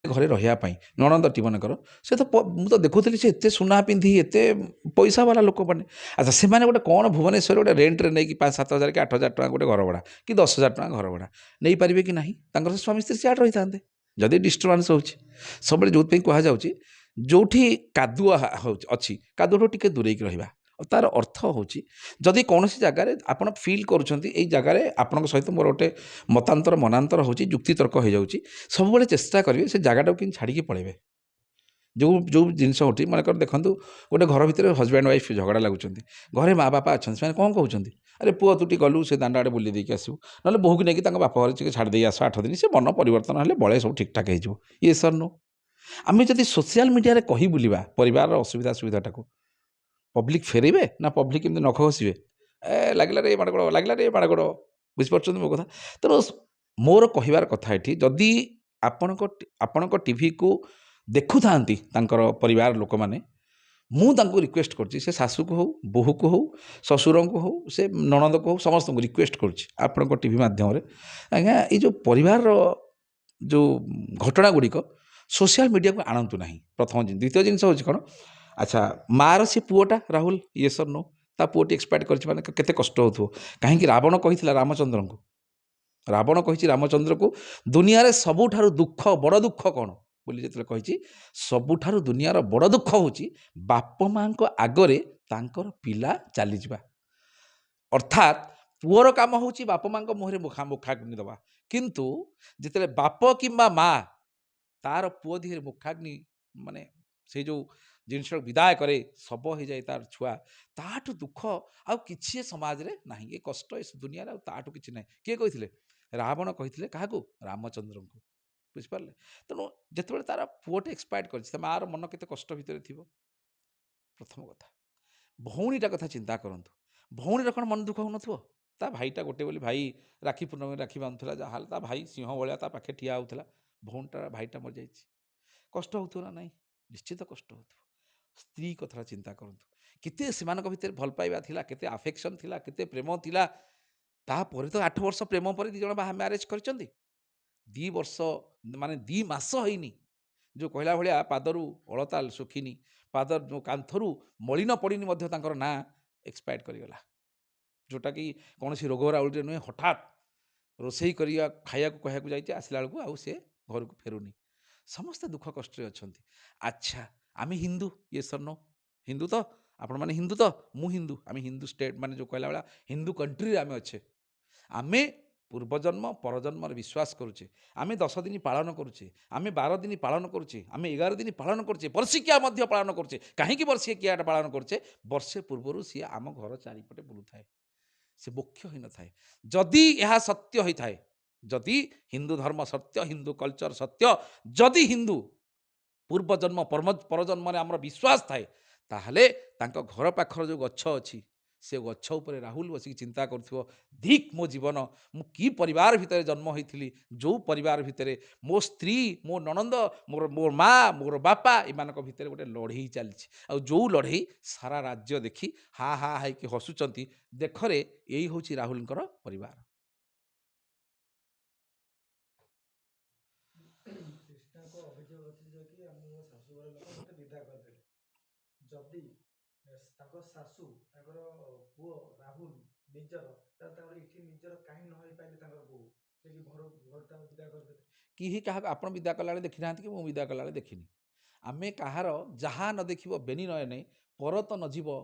ଘରେ ରହିବା ପାଇଁ ନଣନ୍ଦଟି ମନେକର ସେ ତ ମୁଁ ତ ଦେଖୁଥିଲି ସେ ଏତେ ସୁନା ପିନ୍ଧି ଏତେ ପଇସା ବାଲା ଲୋକମାନେ ଆଚ୍ଛା ସେମାନେ ଗୋଟେ କ'ଣ ଭୁବନେଶ୍ୱରରେ ଗୋଟେ ରେଣ୍ଟରେ ନେଇକି 5-7 ହଜାର କି 8 ହଜାର ଟଙ୍କା ଗୋଟେ ଘର ଭଡ଼ା କି 10 ହଜାର ଟଙ୍କା ଘର ଭଡ଼ା ନେଇପାରିବେ କି ନାହିଁ ତାଙ୍କର ସେ ସ୍ୱାମୀ ସ୍ତ୍ରୀ ସିଆଡ଼େ ରହିଥାନ୍ତେ ଯଦି ଡିଷ୍ଟର୍ବାନ୍ସ ହେଉଛି ସବୁବେଳେ ଯେଉଁଥିପାଇଁ କୁହାଯାଉଛି ଯେଉଁଠି କାଦୁଅ ଅଛି କାଦୁଅଠୁ ଟିକେ ଦୂରେଇକି ରହିବା ତାର ଅର୍ଥ ହେଉଛି ଯଦି କୌଣସି ଜାଗାରେ ଆପଣ ଫିଲ୍ କରୁଛନ୍ତି ଏଇ ଜାଗାରେ ଆପଣଙ୍କ ସହିତ ମୋର ଗୋଟେ ମତାନ୍ତର ମନାନ୍ତର ହେଉଛି ଯୁକ୍ତିତର୍କ ହୋଇଯାଉଛି ସବୁବେଳେ ଚେଷ୍ଟା କରିବେ ସେ ଜାଗାଟାକୁ କେମିତି ଛାଡ଼ିକି ପଳାଇବେ ଯେଉଁ ଜିନିଷ ଘଟି ମନେକର ଦେଖନ୍ତୁ ଗୋଟେ ଘର ଭିତରେ ହଜବ୍ୟାଣ୍ଡ ୱାଇଫ୍ ଝଗଡ଼ା ଲାଗୁଛନ୍ତି ଘରେ ମା ବାପା ଅଛନ୍ତି ସେମାନେ କ'ଣ କହୁଛନ୍ତି ଆରେ ପୁଅ ତୁ ଟିକେ ଗଲୁ ସେ ଦାଣ୍ଡ ଆଡ଼େ ବୁଲି ଦେଇକି ଆସିବୁ ନହେଲେ ବୋହୂକୁ ନେଇକି ତାଙ୍କ ବାପ ଘରେ ଟିକେ ଛାଡ଼ି ଦେଇ ଆସ 8 ଦିନ ସେ ମନ ପରିବର୍ତ୍ତନ ହେଲେ ବଳେ ସବୁ ଠିକ୍ଠାକ୍ ହେଇଯିବ ଇଏ ସର୍ ନୋ ଆମେ ଯଦି ସୋସିଆଲ ମିଡ଼ିଆରେ କହି ବୁଲିବା ପରିବାରର ଅସୁବିଧା ସୁବିଧାଟାକୁ ପବ୍ଲିକ୍ ଫେରେଇବେ ନା ପବ୍ଲିକ୍ ଏମିତି ନଖ ଘଷିବେ ଲାଗିଲା ରେ ମାଡ଼ଗୋଳ ଲାଗିଲା ରେ ମାଡ଼ଗୋଳ ବୁଝିପାରୁଛନ୍ତି ମୋ କଥା ତେଣୁ ମୋର କହିବାର କଥା ଏଠି ଯଦି ଆପଣଙ୍କ ଟିଭିକୁ ଦେଖୁଥାନ୍ତି ତାଙ୍କର ପରିବାର ଲୋକମାନେ ମୁଁ ତାଙ୍କୁ ରିକ୍ୱେଷ୍ଟ କରୁଛି ସେ ଶାଶୁକୁ ହେଉ ବୋହୂକୁ ହେଉ ଶ୍ୱଶୁରଙ୍କୁ ହେଉ ସେ ନଣନ୍ଦକୁ ହେଉ ସମସ୍ତଙ୍କୁ ରିକ୍ୱେଷ୍ଟ କରୁଛି ଆପଣଙ୍କ ଟିଭି ମାଧ୍ୟମରେ ଆଜ୍ଞା ଏଇ ଯେଉଁ ପରିବାରର ଯେଉଁ ଘଟଣା ଗୁଡ଼ିକ ସୋସିଆଲ ମିଡ଼ିଆକୁ ଆଣନ୍ତୁ ନାହିଁ ପ୍ରଥମ ଜିନିଷ ଦ୍ୱିତୀୟ ଜିନିଷ ହେଉଛି କ'ଣ ଆଚ୍ଛା ମାଆର ସେ ପୁଅଟା ରାହୁଲ ଇଏ ସର୍ ନୋ ତା ପୁଅଟି ଏକ୍ସପାୟାର୍ଡ କରିଛି ମାନେ କେତେ କଷ୍ଟ ହେଉଥିବ କାହିଁକି ରାବଣ କହିଥିଲା ରାମଚନ୍ଦ୍ରଙ୍କୁ ରାବଣ କହିଛି ରାମଚନ୍ଦ୍ରକୁ ଦୁନିଆରେ ସବୁଠାରୁ ଦୁଃଖ ବଡ଼ ଦୁଃଖ କ'ଣ ବୋଲି ଯେତେବେଳେ କହିଛି ସବୁଠାରୁ ଦୁନିଆର ବଡ଼ ଦୁଃଖ ହେଉଛି ବାପ ମାଆଙ୍କ ଆଗରେ ତାଙ୍କର ପିଲା ଚାଲିଯିବା ଅର୍ଥାତ୍ ପୁଅର କାମ ହେଉଛି ବାପ ମାଆଙ୍କ ମୁହଁରେ ମୁଖାଗ୍ନି ଦେବା କିନ୍ତୁ ଯେତେବେଳେ ବାପ କିମ୍ବା ମା ତାର ପୁଅ ଦିହରେ ମୁଖାଗ୍ନି ମାନେ ସେଇ ଯେଉଁ ଜିନିଷ ବିଦାୟ କରେ ଶବ ହେଇଯାଏ ତାର ଛୁଆ ତାଠୁ ଦୁଃଖ ଆଉ କିଛି ସମାଜରେ ନାହିଁ ଏ କଷ୍ଟ ଏ ଦୁନିଆରେ ଆଉ ତାଠୁ କିଛି ନାହିଁ କିଏ କହିଥିଲେ ରାବଣ କହିଥିଲେ କାହାକୁ ରାମଚନ୍ଦ୍ରଙ୍କୁ ବୁଝିପାରିଲେ ତେଣୁ ଯେତେବେଳେ ତାର ପୁଅଟେ ଏକ୍ସପାୟାର୍ଡ କରିଛି ତା ମାଆର ମନ କେତେ କଷ୍ଟ ଭିତରେ ଥିବ ପ୍ରଥମ କଥା ଭଉଣୀଟା କଥା ଚିନ୍ତା କରନ୍ତୁ ଭଉଣୀର କ'ଣ ମନ ଦୁଃଖ ହେଉନଥିବ ତା ଭାଇଟା ଗୋଟେ ବୋଲି ଭାଇ ରାକ୍ଷୀ ପୂର୍ଣ୍ଣମୀ ରାକ୍ଷୀ ବାନ୍ଧୁଥିଲା ଯାହାହେଲେ ତା ଭାଇ ସିଂହ ଭଳିଆ ତା ପାଖେ ଠିଆ ହେଉଥିଲା ଭଉଣୀଟା ଭାଇଟା ମରିଯାଇଛି କଷ୍ଟ ହେଉଥିବ ନା ନାହିଁ ନିଶ୍ଚିତ କଷ୍ଟ ହେଉଥିବ ସ୍ତ୍ରୀ କଥା ଚିନ୍ତା କରନ୍ତୁ କେତେ ସେମାନଙ୍କ ଭିତରେ ଭଲ ପାଇବା ଥିଲା କେତେ ଆଫେକ୍ସନ୍ ଥିଲା କେତେ ପ୍ରେମ ଥିଲା ତାପରେ ତ 8 ବର୍ଷ ପ୍ରେମ ପରେ 2 ଜଣ ବାହା ମ୍ୟାରେଜ୍ କରିଛନ୍ତି 2 ବର୍ଷ ମାନେ 2 ମାସ ହେଇନି ଯେଉଁ କହିଲା ଭଳିଆ ପାଦରୁ ଅଳତା ଶୁଖିନି ପାଦ କାନ୍ଥରୁ ମଳିନ ପଡ଼ିନି ମଧ୍ୟ ତାଙ୍କର ନାଁ ଏକ୍ସପାୟାର୍ଡ କରିଗଲା ଯେଉଁଟାକି କୌଣସି ରୋଗ ରାଉଳରେ ନୁହେଁ ହଠାତ୍ ରୋଷେଇ କରିବା ଖାଇବାକୁ କହିବାକୁ ଯାଇଛି ଆସିଲା ବେଳକୁ ଆଉ ସେ ଘରକୁ ଫେରୁନି ସମସ୍ତେ ଦୁଃଖ କଷ୍ଟରେ ଅଛନ୍ତି ଆଚ୍ଛା ଆମେ ହିନ୍ଦୁ ଇଏ ସର୍ ନୋ ହିନ୍ଦୁ ତ ଆପଣମାନେ ହିନ୍ଦୁ ତ ମୁଁ ହିନ୍ଦୁ ଆମେ ହିନ୍ଦୁ ଷ୍ଟେଟ୍ ମାନେ ଯେଉଁ କହିଲା ଭଳିଆ ହିନ୍ଦୁ କଣ୍ଟ୍ରିରେ ଆମେ ଅଛେ ଆମେ ପୂର୍ବଜନ୍ମ ପରଜନ୍ମରେ ବିଶ୍ୱାସ କରୁଛେ ଆମେ 10 ଦିନ ପାଳନ କରୁଛେ ଆମେ 12 ଦିନ ପାଳନ କରୁଛେ ଆମେ 11 ଦିନ ପାଳନ କରୁଛେ ବର୍ଷିକିଆ ମଧ୍ୟ ପାଳନ କରୁଛେ କାହିଁକି ବର୍ଷିକିଆଟା ପାଳନ କରୁଛେ ବର୍ଷେ ପୂର୍ବରୁ ସିଏ ଆମ ଘର ଚାରିପଟେ ବୁଲୁଥାଏ ସେ ମୋକ୍ଷ ହୋଇନଥାଏ ଯଦି ଏହା ସତ୍ୟ ହୋଇଥାଏ ଯଦି ହିନ୍ଦୁ ଧର୍ମ ସତ୍ୟ ହିନ୍ଦୁ କଲଚର ସତ୍ୟ ଯଦି ହିନ୍ଦୁ ପୂର୍ବଜନ୍ମ ପରଜନ୍ମରେ ଆମର ବିଶ୍ୱାସ ଥାଏ ତାହେଲେ ତାଙ୍କ ଘର ପାଖର ଯେଉଁ ଗଛ ଅଛି ସେ ଗଛ ଉପରେ ରାହୁଲ ବସିକି ଚିନ୍ତା କରୁଥିବ ଧିକ୍ ମୋ ଜୀବନ ମୁଁ କି ପରିବାର ଭିତରେ ଜନ୍ମ ହୋଇଥିଲି ଯେଉଁ ପରିବାର ଭିତରେ ମୋ ସ୍ତ୍ରୀ ମୋ ନଣନ୍ଦ ମୋ ମା ମୋର ବାପା ଏମାନଙ୍କ ଭିତରେ ଗୋଟେ ଲଢ଼େଇ ଚାଲିଛି ଆଉ ଯେଉଁ ଲଢ଼େଇ ସାରା ରାଜ୍ୟ ଦେଖି ହା ହା ହେଇକି ହସୁଛନ୍ତି ଦେଖରେ ଏଇ ହେଉଛି ରାହୁଲଙ୍କର ପରିବାର କୃଷ୍ଣଙ୍କ ଅଭିଯୋଗ ଅଛି ଯେ କି ମୋ ଶାଶୁଘର ଲୋକ ମୋତେ ବିଦା କରିଦେଲେ ଯଦି ତାଙ୍କ ଶାଶୁ ତାଙ୍କର ପୁଅ ରାହୁଲ ନିଜର ତାହେଲେ ତାଙ୍କର ଏଠି ନିଜର କାହିଁ ନ ହେଇପାରିଲେ ତାଙ୍କର ବୋହୂ ସେ କି ଘର ତାଙ୍କୁ ବିଦା କରିଦେଲେ କେହି କାହାକୁ ଆପଣ ବିଦା କଲାବେଳେ ଦେଖିନାହାନ୍ତି କି ମୁଁ ବିଦା କଲାବେଳେ ଦେଖିନି ଆମେ କାହାର ଯାହା ନ ଦେଖିବ ବେନି ନୟନେ ପରତ ନ ଯିବ